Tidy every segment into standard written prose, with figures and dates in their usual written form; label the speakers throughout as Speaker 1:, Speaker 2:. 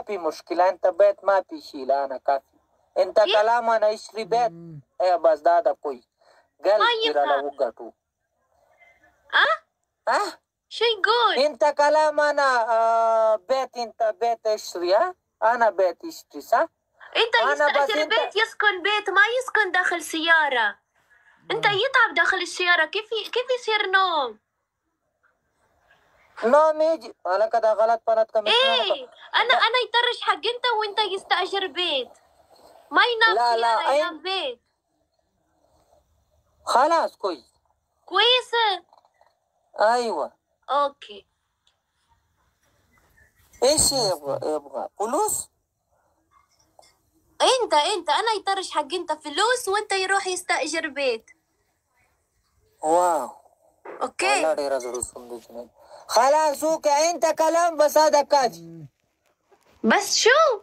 Speaker 1: في مشكلة، انت بيت ما في شيء، انا كافي. انت كلام انا اشتري بيت ايه بس ده كويس. قلب على وقته.
Speaker 2: شيء قول.
Speaker 1: انت كلام انا بيت، انت بيت اشتري. انا بيت اشتري صح.
Speaker 2: انت يستأجر بيت، يسكن بيت، ما يسكن داخل سيارة. انت يتعب داخل السيارة، كيف يصير نوم؟
Speaker 1: نوم يجي على كده غلط بنات كم.
Speaker 2: ايه انا يطرش حق انت وانت يستأجر بيت، ما ينام
Speaker 1: لا
Speaker 2: سيارة،
Speaker 1: لا
Speaker 2: ينام بيت.
Speaker 1: خلاص كويس.
Speaker 2: كويسة.
Speaker 1: ايوه
Speaker 2: اوكي.
Speaker 1: ايش يبغى فلوس؟
Speaker 2: انت انا يطرش حق انت فلوس وانت يروح يستأجر بيت.
Speaker 1: واو.
Speaker 2: اوكي.
Speaker 1: خلاص اوكي، انت كلام بس هذا كافي.
Speaker 2: بس شو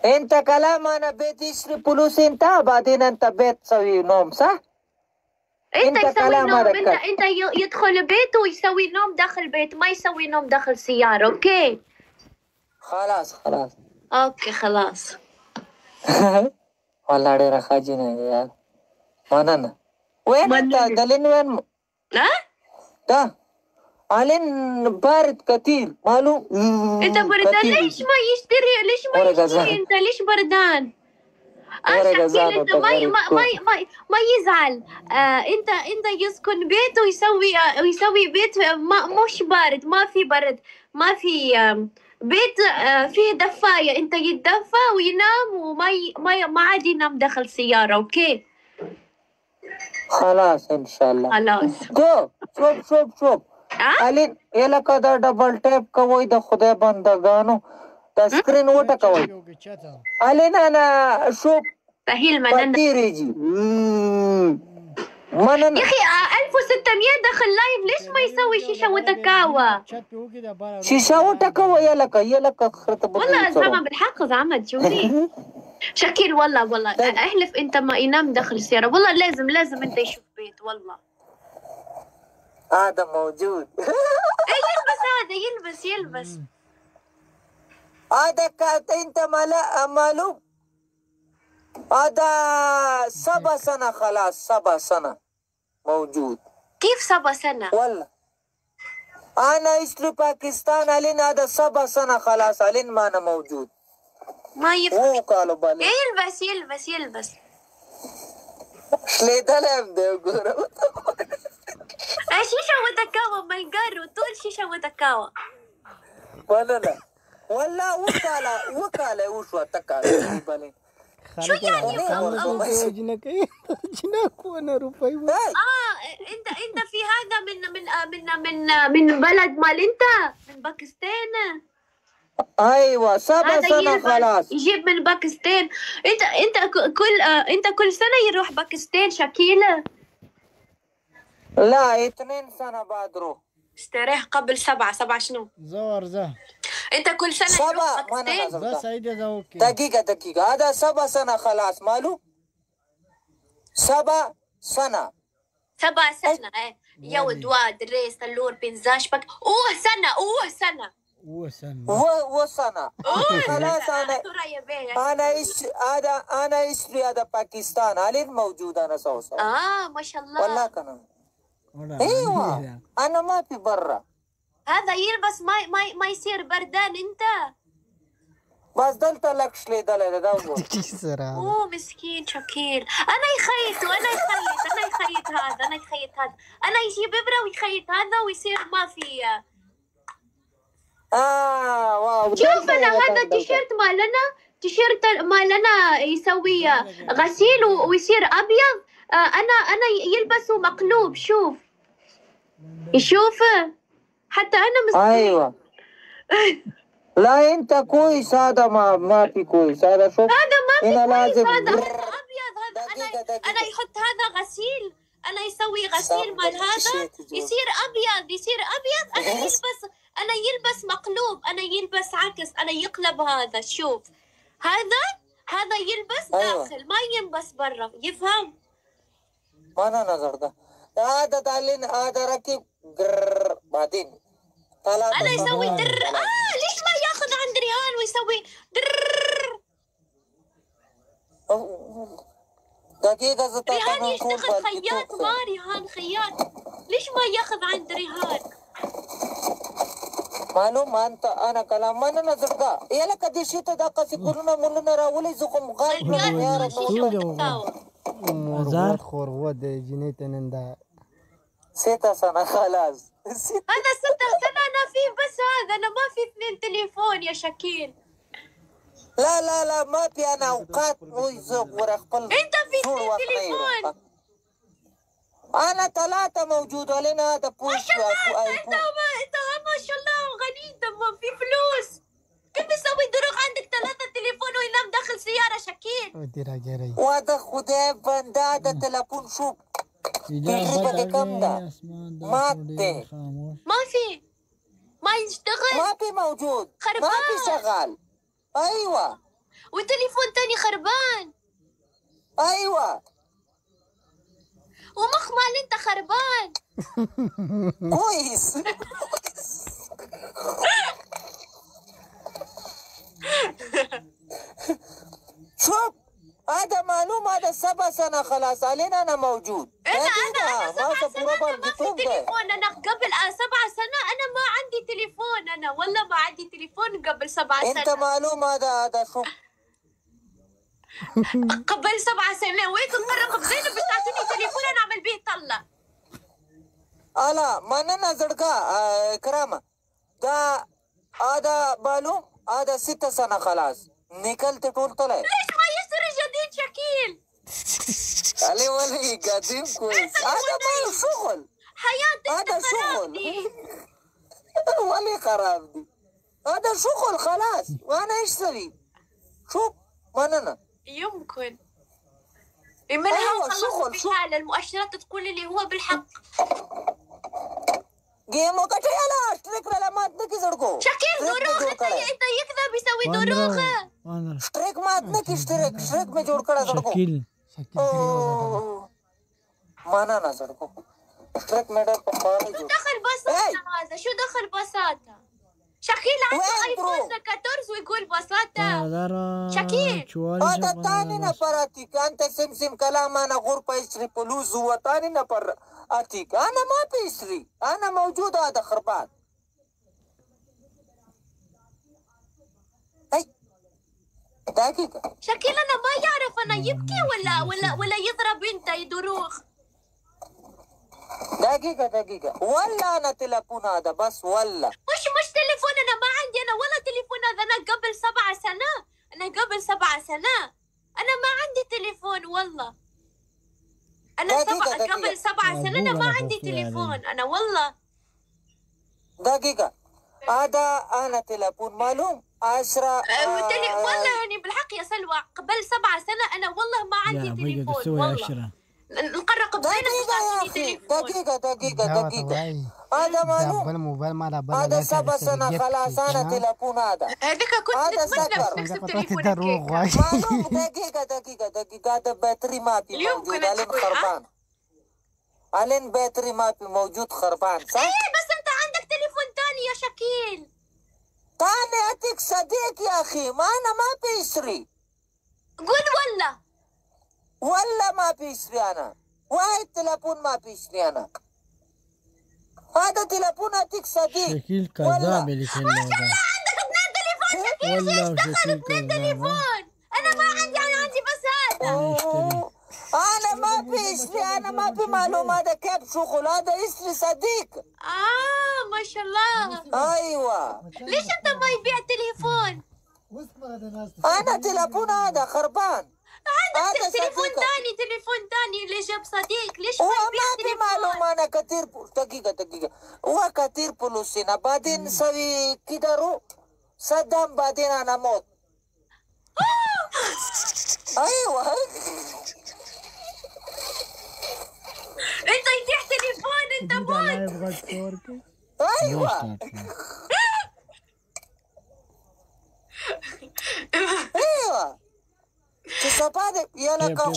Speaker 1: انت كلام انا بيت يشتري فلوس انت، بعدين انت بيت تسوي نوم صح؟
Speaker 2: انت يسوي نوم، انت يدخل بيت ويسوي نوم داخل بيت، ما يسوي نوم داخل سيارة. اوكي
Speaker 1: خلاص
Speaker 2: اوكي خلاص.
Speaker 1: والله دير خاجينا يا منانا. وين انت دلين وين؟ ده علين بارد كتير ماله.
Speaker 2: انت بردان ليش ما يشتري انت ليش بردان؟ شكيل انت ما يزعل. انت يسكن بيت ويسوي بيت مش بارد، ما في برد، ما في بيت فيه دفاية، انت يتدفى وينام ما عاد ينام داخل سيارة. اوكي
Speaker 1: خلاص ان شاء الله.
Speaker 2: خلاص.
Speaker 1: شوف علين يلا كده دبل تاب کوي د خدای بندگانو د سکرین وټه کوي. علين انا شوف
Speaker 2: سهيل مننا
Speaker 1: يجي مننا
Speaker 2: يا اخي 1600 داخل لايف، ليش ما يسوي شيشه وتكاوى؟
Speaker 1: شيشه وتكاوى يلك خرط
Speaker 2: والله زعما بالحق زعما تشوفي شكيل. والله احلف انت ما ينام داخل السياره، والله لازم انت يشوف بيت. والله
Speaker 1: هذا موجود.
Speaker 2: يلبس هذا يلبس
Speaker 1: هذا كانت انت مالو هذا 7 سنة خلاص 7 سنة موجود.
Speaker 2: كيف 7 سنة؟
Speaker 1: والله أنا إسلي باكستان علين هذا 7 سنة خلاص علين ما أنا موجود.
Speaker 2: ما يفهم.
Speaker 1: قالوا بالي
Speaker 2: يلبس
Speaker 1: شليدا لهم ده يقولوا
Speaker 2: شيشة وتكاوى ما يقروا طول شيشة وتكاوى.
Speaker 1: لا والله وكالة وشو تكاوى بالي.
Speaker 2: شو يعني انت في هذا من بلد مال انت من باكستان.
Speaker 1: ايوه 7 سنة خلاص
Speaker 2: يجيب من باكستان. انت كل سنة يروح باكستان شكيلة؟
Speaker 1: لا 2 سنة بعد روح.
Speaker 2: اشتريه قبل 7 شنو؟
Speaker 3: زه
Speaker 2: انت كل سنة يروح باكستان؟
Speaker 1: دقيقة هذا 7 سنة خلاص ماله 7 سنة
Speaker 2: 7 سنة يا ودواد ريس اللور بنزاش بك سنة
Speaker 1: خلاص انا اشتري هذا باكستان عليه موجود انا سوسة.
Speaker 2: ما شاء الله
Speaker 1: والله كان ايوه انا ما في برا.
Speaker 2: هذا يلبس ما يصير بردان انت
Speaker 1: بس دلت لك شلي دلت
Speaker 2: مسكين شكيل. انا يخيط هذا انا يجيب ابره ويخيط هذا ويصير ما في.
Speaker 1: واو
Speaker 2: شوف انا هذا تيشيرت مالنا يسوي غسيل ويصير ابيض. انا يلبسه مقلوب. شوف حتى انا مسكين.
Speaker 1: ايوه لا انت كويس هذا ما في كويس هذا. شوف
Speaker 2: هذا ما في كويس
Speaker 1: لازم
Speaker 2: هذا ابيض. هذا انا يحط هذا غسيل، انا يسوي غسيل مال هذا يصير ابيض. انا يلبس مقلوب، انا يلبس عكس، انا يقلب هذا. شوف هذا يلبس داخل ما يلبس برا. يفهم؟
Speaker 1: ما انا نظر ده هذا تعلن هذا ركب بعدين
Speaker 2: انا يسوي در. ليش ما ياخذ عند ريهان
Speaker 1: دقيقة زتا
Speaker 2: ريهان
Speaker 1: كمان كون
Speaker 2: يشتغل خياط، ما ريهان خياط، ليش ما ياخذ عند ريهان؟
Speaker 1: معلوم أنا كلام ما أنا زرقاء يلا كدي شيء تدقق سيكوننا مولنا راولي زخم غال
Speaker 2: يا رب
Speaker 3: هزار خورود جنيتن
Speaker 1: ستة سنة خلاص
Speaker 2: أنا 6 سنة أنا في بس هذا، أنا ما في 2 تليفون يا شكيل.
Speaker 1: لا ما في أنا أوقات ويزوق ورقبل.
Speaker 2: أنت في 2 تليفون.
Speaker 1: أنا 3 موجودة لنا هذا بوش.
Speaker 2: ما شاء الله أنت ما شاء الله غني، أنت ما في فلوس. كيف تسوي دروغ عندك 3 تليفون وينام داخل سيارة شكيل؟
Speaker 1: وهذا خدي بندادة تليفون شوف. تجربة كم ده؟
Speaker 2: ما في، ما يشتغل،
Speaker 1: ما في موجود،
Speaker 2: خربان.
Speaker 1: ما في شغال. أيوة.
Speaker 2: وتليفون تاني خربان.
Speaker 1: أيوة.
Speaker 2: ومخمل أنت خربان.
Speaker 1: كويس. شوف هذا معلوم، هذا 7 سنة خلاص علينا أنا موجود.
Speaker 2: أنا 7 سنة أنا ما في تليفون. أنا قبل 7 سنة أنا ما عندي تليفون، أنا والله ما عندي تليفون قبل 7 سنة.
Speaker 1: أنت معلوم هذا شوف.
Speaker 2: قبل 7 سنة ويكم مرة زينب بس تعطيني تليفون أنا أعمل بيه طلة.
Speaker 1: ألا ما أنا زرقاء كرامة ده هذا معلوم هذا 6 سنة خلاص نكلت طول طلع.
Speaker 2: ليش ما يشتري جديد شكيل؟
Speaker 1: علي ولي قديم كويس. هذا ما شغل
Speaker 2: حياتك
Speaker 1: هذا شغل. ولي خراب دي هذا شغل خلاص وأنا أشتري. شوف ما أنا
Speaker 2: يمكن من
Speaker 1: أيوة
Speaker 2: هو بحالة المؤشرات تقول لي هو بالحق.
Speaker 1: جيمو كتير لا اشترك ولا ما تنكي زرقو.
Speaker 2: شكيل دروغ أنت يكذب يسوي دروغه.
Speaker 1: اشترك ما تنكي اشترك में जोड़ कर زرقو.
Speaker 3: شكيل
Speaker 1: ما أنا زرقو. اشترك मेरा पप्पा
Speaker 2: شو دخل بساطة هذا؟ شو دخل بساطة؟ شكيل عنده ايفون 14 ويقول بساطة. شكيل
Speaker 1: هذا تاني نفر أتيك أنت سمسم كلام أنا غرفة يشتري فلوس هو تاني نفر أتيك. أنا ما بيشتري أنا موجود هذا خربان. أي دقيقة
Speaker 2: شكيل أنا ما يعرف أنا يبكي ولا يضرب أنت يدروخ.
Speaker 1: دقيقة ولا أنا تلفون هذا بس ولا
Speaker 2: مش تليفون. أنا ما عندي أنا ولا تليفون هذا. أنا قبل 7 سنة أنا ما عندي تليفون والله. أنا قبل 7 سنة أنا ما عندي تليفون أنا والله.
Speaker 1: دقيقة هذا أنا تلفون معلوم 10
Speaker 2: والله يعني بالحق يا سلوى قبل 7 سنة أنا والله ما عندي تليفون والله. نقرق
Speaker 1: دقيقة هذا معلوم هذا 7 سنة خلاص أنا تلفون هذا
Speaker 2: كنت نتمنى نكسب تليفونك
Speaker 1: معلوم. دقيقة هذا باتري ما في موجود علين خربان. علين باتري ما في موجود خربان صح؟
Speaker 2: إيه بس أنت عندك تليفون تاني يا شكيل.
Speaker 1: تاني أتيك صديق يا أخي ما أنا ما بيشتري.
Speaker 2: قول
Speaker 1: ولا ما بيشتري أنا. واحد تلفون ما بيشتري أنا. هذا تلفون أتيك صديق.
Speaker 3: شكيل كذاب اللي في
Speaker 2: ما شاء الله عندك 2 تليفون شكيل. ليش دخل 2 تليفون؟ أنا ما عندي أنا عندي بس هذا.
Speaker 1: أنا ما بيشتري أنا ما في معلوم هذا كيف شغل هذا يشتري صديق.
Speaker 2: ما شاء الله.
Speaker 1: أيوة
Speaker 2: ليش أنت ما يبيع تليفون؟
Speaker 1: أنا تلفون هذا خربان.
Speaker 2: عندك تليفون تاني اللي جاب صديق. ليش ما
Speaker 1: هو
Speaker 2: يبيع
Speaker 1: ما في
Speaker 2: تليفون؟
Speaker 1: معلوم أنا كثير. دقيقة هو كثير فلوسنا بعدين سوي كده رو صدام بعدين أنا موت. أيوة
Speaker 2: أنت يبيع تليفون أنت موت.
Speaker 1: أيوة أيوة شباب يلا كم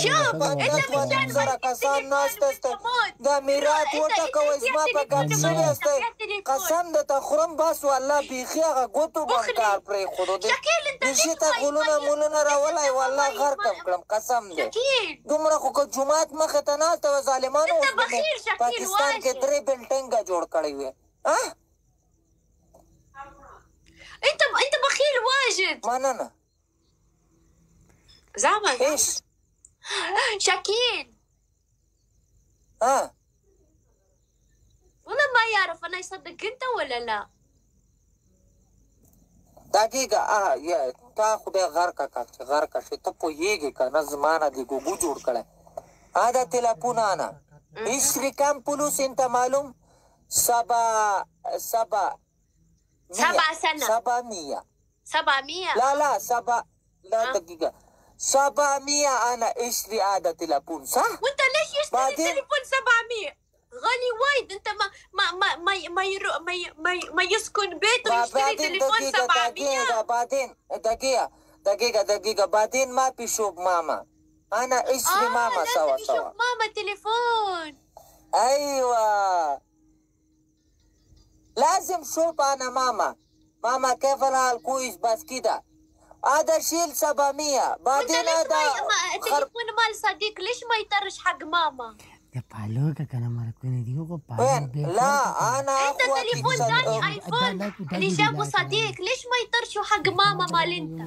Speaker 1: زرا کسان ناست است دا میرات وټکوي زما په ګپ شوي است قسم د تخرم بس والله بیخي هغه ګوتو باندې کار پرې خودو دي دشي ته غولونه مولونه راولای والله غر کم کړم قسم دې دومره خو که جمعات مخه ته ناست و ظالمانو پاکستان کې 3 بلډینګ جوړ کړی وي ها
Speaker 2: انت بخيل واجد.
Speaker 1: مننه
Speaker 2: زعما
Speaker 1: ايش
Speaker 2: شاكين والله ما يعرف انا يصدق انت ولا لا.
Speaker 1: دقیقه یا تا خدای غر کا شي ته پوهیږي کنه زمانه دی ګوګو جوړ کړه دا تلفون انا اشتري كم فلوس انت معلوم 700 لا دقيقة 700 أنا أشتري هذا تلفون صح؟
Speaker 2: وأنت ليش يشتري تلفون 700؟ غالي وايد. أنت ما يسكن بيته يشتري تلفون 700.
Speaker 1: دقيقة بعدين ما بيشوف ماما أنا أشتري ماما سوا
Speaker 2: لازم يشوف ماما تلفون.
Speaker 1: أيوة لازم شوف أنا ماما كيف الحال كويس بس كده هذا شيل 700 بعدين هذا
Speaker 2: تليفون مال صديق ليش ما يطرش حق ماما؟
Speaker 1: وين؟ لا أنا
Speaker 2: أنت تليفون ثاني آيفون اللي جابه صديق ليش ما يطرشوا حق ماما مال أنت؟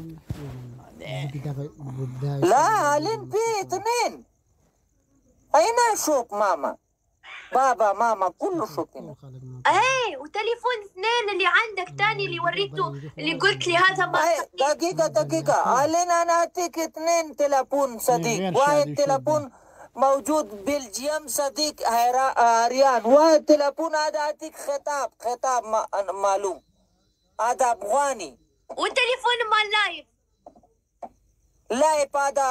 Speaker 1: لا لين في 2 أين أشوف ماما بابا ماما كله شوفنا.
Speaker 2: ايه وتليفون 2 اللي عندك تاني اللي وريته اللي قلت لي هذا ما
Speaker 1: دقيقة علينا أنا أعطيك 2 تلفون صديق. واحد تلفون موجود بلجيم صديق أريان واحد تلفون هذا أعطيك خطاب معلوم هذا أفغاني
Speaker 2: والتليفون مال
Speaker 1: لايف هذا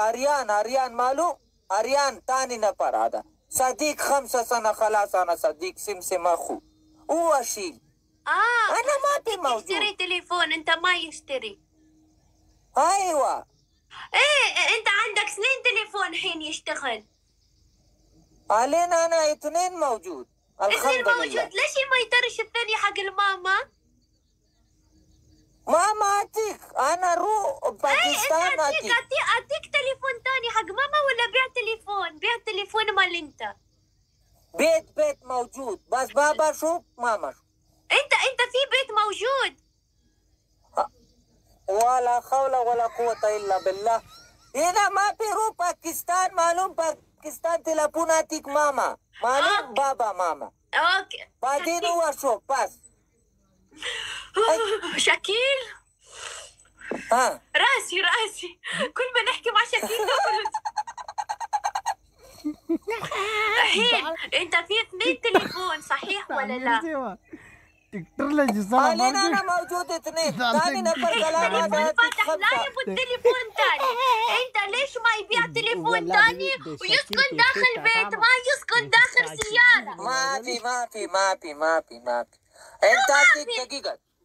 Speaker 1: أريان معلوم أريان تاني نفر هذا صديق 5 سنة خلاص أنا صديق سمسم أخو هو شيء أنا ما في موجود.
Speaker 2: يشتري تليفون أنت ما يشتري.
Speaker 1: أيوة
Speaker 2: إيه أنت عندك 2 تليفون حين يشتغل.
Speaker 1: علينا أنا 2 موجود الحمد لله.
Speaker 2: ليش ما يطرش الثاني حق الماما؟
Speaker 1: ماما أعطيك أنا روح باكستان
Speaker 2: أعطيك تليفون ثاني حق ماما ولا بيع تليفون مال أنت؟
Speaker 1: بيت موجود بس بابا شوف ماما شوف.
Speaker 2: أنت في بيت موجود.
Speaker 1: ولا حول ولا قوة إلا بالله. هنا ما في روح باكستان معلوم باكستان تلفون أعطيك ماما معلوم بابا ماما.
Speaker 2: أوكي
Speaker 1: بعدين هو شوف بس.
Speaker 2: شاكيل راسي كل ما نحكي مع شاكيل الحين انت في 2 تليفون صحيح ولا لا؟
Speaker 1: علينا أنا موجود 2 ثاني نفر كلام
Speaker 2: فتح لا يبغى التليفون ثاني. انت ليش ما يبيع تليفون ثاني ويسكن داخل بيت ما يسكن داخل سيارة؟
Speaker 1: ما في انت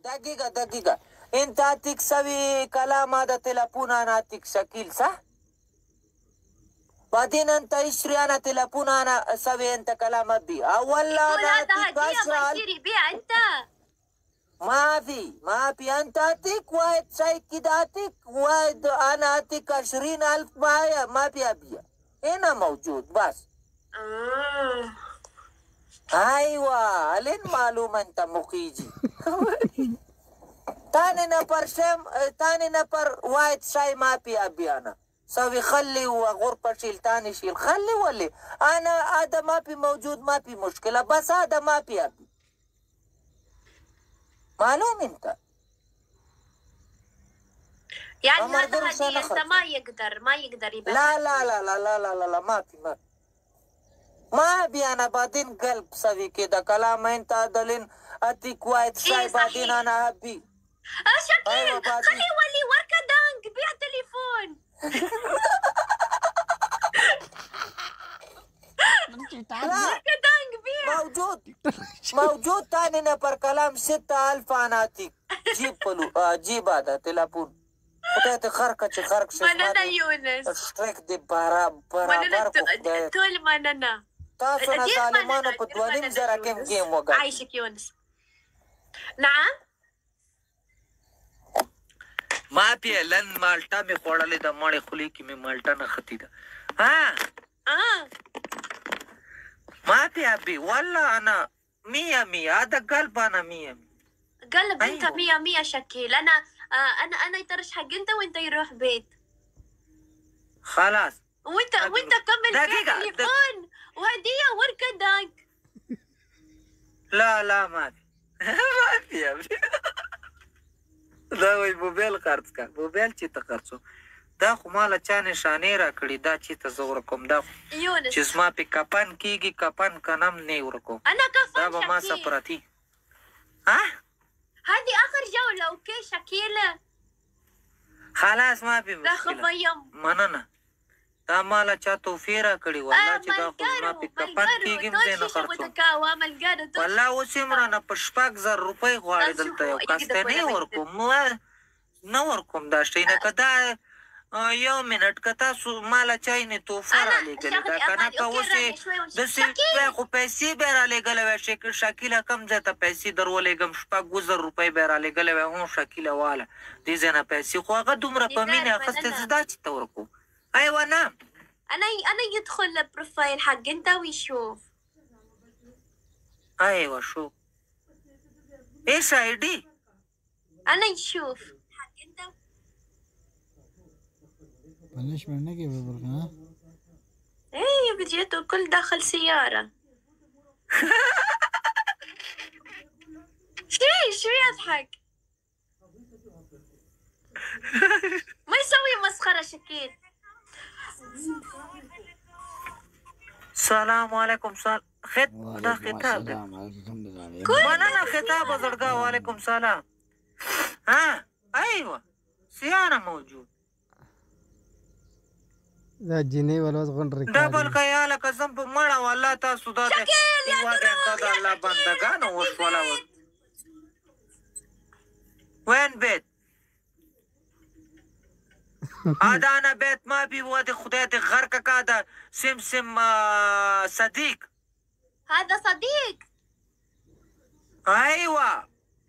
Speaker 1: أعطيك دقيقة انت أعطيك سوي كلام هذا تلفون انا أعطيك شكيل صح؟ بعدين انت اشتري انا تلفون انا اسوي انت كلام ابي ولا انا اعطيك 10
Speaker 2: بيع انت
Speaker 1: ما في انت اعطيك واحد شيء كده اعطيك واحد انا اعطيك 20,000 معايا ما في ابيع هنا موجود بس. ايوه لين معلوم انت مخيجي. تاني نفر واحد شيء ما في ابي انا سوي خلي وغرفة شيل تاني شيل خلي ولي أنا هذا ما في موجود ما في مشكلة بس هذا ما في أبي معلوم أنت
Speaker 2: يعني هذا أنت ما يقدر يبقى.
Speaker 1: لا ما أبي أنا بعدين قلب سوي كده كلام أنت دلين أتيك وايد شاي بعدين أنا أبي
Speaker 2: شاكيل خلي ولي وركة دانك بيع تليفون.
Speaker 1: موجود تاني نفر كلام 6,000 أنا أعطيك جيب هذا تلفون خدای دې خرکه چې خرک شي
Speaker 2: مننه یونس
Speaker 1: اشترک دې برابر کو خدای
Speaker 2: ټول مننه
Speaker 1: تاسو نه ظالمانو په 2.5 زره کې گیم وګټه
Speaker 2: عايشك يونس نعم
Speaker 1: ما پی لن مالټا می خوړلې د مړې خولې کې می مالټا نه ختی ده ها ما پی ابي والله انا 100 هذا قلب انا 100
Speaker 2: قلب انت 100 شكل انا يطرش حق انت وانت يروح بيت
Speaker 1: خلاص
Speaker 2: وانت كمل تليفون وهديه وركدك
Speaker 1: لا ما في يا ابي دا وای موبایل خرڅ کا موبایل چې ته خرڅو دا خو مال چا نشانه را کړی دا چې ته زور کوم دا
Speaker 2: یونس
Speaker 1: چې ما په کپن کیږي کپن کنم نه ورکو
Speaker 2: انا كفن
Speaker 1: دا به ما سپرتی ها
Speaker 2: هذه اخر جوله اوكي شكيله
Speaker 1: خلاص ما في
Speaker 2: لا خفيم
Speaker 1: مننه دا مال چا توفیر کړی والله چې دا خو ما په کپن کیږي مزه نه خرڅو والله اوس عمران په 6000 روپۍ غواړي دلته یو کاسته نه ورکوم نو ورکوم دا شي نه کدا یو منټ کتا سو مال چای نه توفه را لګل دا کنه په اوسه د سې خو پیسې به را لګل و شکل شکیله کم ځته پیسې درولېګم 6000 روپۍ به را لګل و هم شکیله واله دې زنه پیسې خو هغه دومره په مینه اخسته زدا چې تورکو ايوه نعم
Speaker 2: انا يدخل البروفايل حق انت ويشوف
Speaker 1: ايوه شوف ايش ايدي
Speaker 2: انا يشوف حق انت
Speaker 3: بلاش منك يا بالقناة
Speaker 2: ايه بديته كل داخل سيارة شو يضحك ما يسوي مسخرة شكيل
Speaker 1: السلام عليكم خطاب منانا خطاب زرقاء وعليكم السلام ايوه سيارة موجود
Speaker 3: دا جنيه ولا غن ركاب
Speaker 1: دبل خیال قسم په مړه والله تاسو دا د الله بندگان اوس ولا وين بيت هذا انا بيت ما بي وادي خديتي غرقك هذا سمسم صديق
Speaker 2: هذا صديق
Speaker 1: ايوه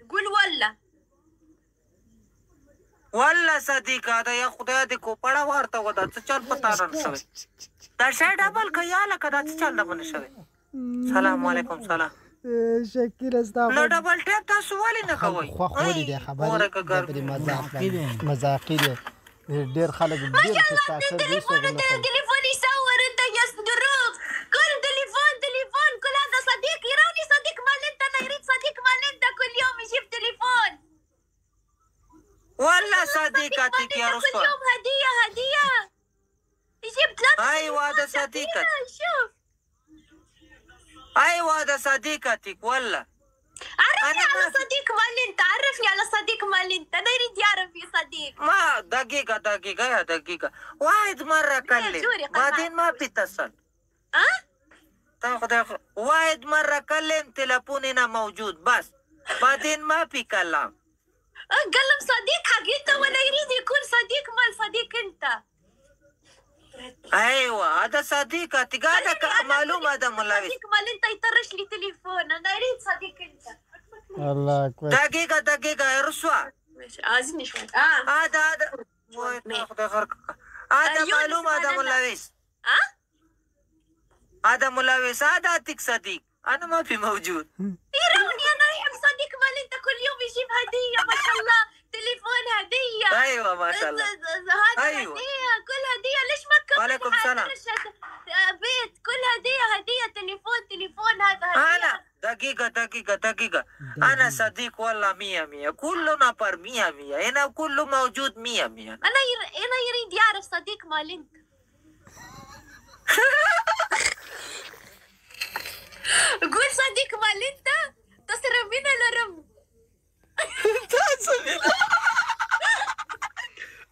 Speaker 2: قول
Speaker 1: والله صديق هذا يا خديتي کو پړه ورته ودا څه چل پتا نه شوی دا شای ډبل خیال کدا څه چل نه بن شوی سلام علیکم سلام
Speaker 3: شکر استغفر
Speaker 1: نو ډبل ټیپ تاسو ولې نه کوي
Speaker 3: خو خولي دي خبرې مذاق دي ډېر خلک ډېر په تاسو دي
Speaker 2: تليفون يصور انت يصدروك كل تليفون كل هذا صديق يروني صديق مال انت انا يريد صديق مال انت كل يوم يجيب تليفون
Speaker 1: والله صديقتك يا رسول
Speaker 2: كل يوم هدية يجيب 3
Speaker 1: ايوه هذا صديقتك
Speaker 2: شوف
Speaker 1: ايوه هذا صديقتك والله
Speaker 2: عرفني على صديق مال انت عرفني على صديق مال انت انا يريد يعرف في صديق
Speaker 1: ما دقيقة واحد مرة كلم بعدين ما بيتصل تاخذ واحد مرة كلم تليفوننا موجود بس بعدين ما في كلام
Speaker 2: قلم صديق حق انت ولا يريد يكون صديق مال صديق انت
Speaker 1: ايوه هذا صديقتي قاعدة معلومة هذا ملاوي
Speaker 2: صديق مال انت يطرش لي تليفون انا يريد صديق انت
Speaker 3: الله كويس
Speaker 1: دقيقة يا رسوة
Speaker 2: ماشي عايزني شوي
Speaker 1: هذا هذا معلومة هذا ملاويس هذا ملاويس هذا اتك صديق انا ما في موجود
Speaker 2: يروني انا يحب صديق مال انت كل يوم يجيب هدية ما شاء الله تليفون هدية
Speaker 1: ايوه ما شاء الله
Speaker 2: هذا أيوة. هدية كل هدية ليش ما كمل
Speaker 1: وعليكم السلام
Speaker 2: بيت كل هدية تليفون هذا هدية
Speaker 1: انا دقيقة انا صديق والله 100 كلنا بر 100 هنا كله موجود 100
Speaker 2: انا يريد يعرف صديق مال انت قول صديق مال انت تصرف بنا لرم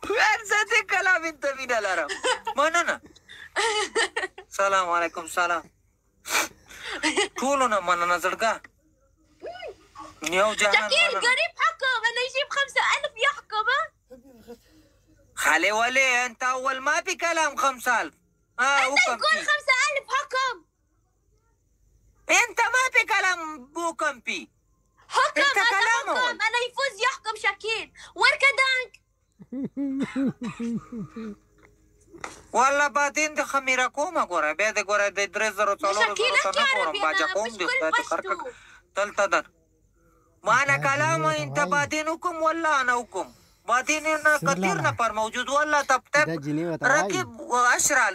Speaker 1: وين صديق كلام انت بنا لرم مننا السلام عليكم سلام كلنا مننا زرقاء يا جهان
Speaker 2: شكيل قريب حكم انا يجيب 5000 يحكم
Speaker 1: علي ولي انت اول ما في كلام 5000.
Speaker 2: انت تقول 5000 حكم.
Speaker 1: انت ما في كلام بو كم في
Speaker 2: حكم.
Speaker 1: انت
Speaker 2: هذا
Speaker 1: كلامه
Speaker 2: حكم. انا يفوز يحكم شاكين وركدانك.
Speaker 1: والله بعدين د خميره کومه ګوره بیا د ګوره د 3000
Speaker 2: شاكين
Speaker 1: څلورو
Speaker 2: احكي
Speaker 1: نه ګورم
Speaker 2: عربي
Speaker 1: باجا
Speaker 2: انا
Speaker 1: کوم
Speaker 2: مش
Speaker 1: دي
Speaker 2: كل
Speaker 1: خدای ته
Speaker 2: بشتو.
Speaker 1: کرکک دلته در ما انا كلامه انت بعدين حكم ولا انا حكم بعدين كثير نفر موجود والله طب
Speaker 3: دا جنيه وتعاين
Speaker 1: ركب واشرع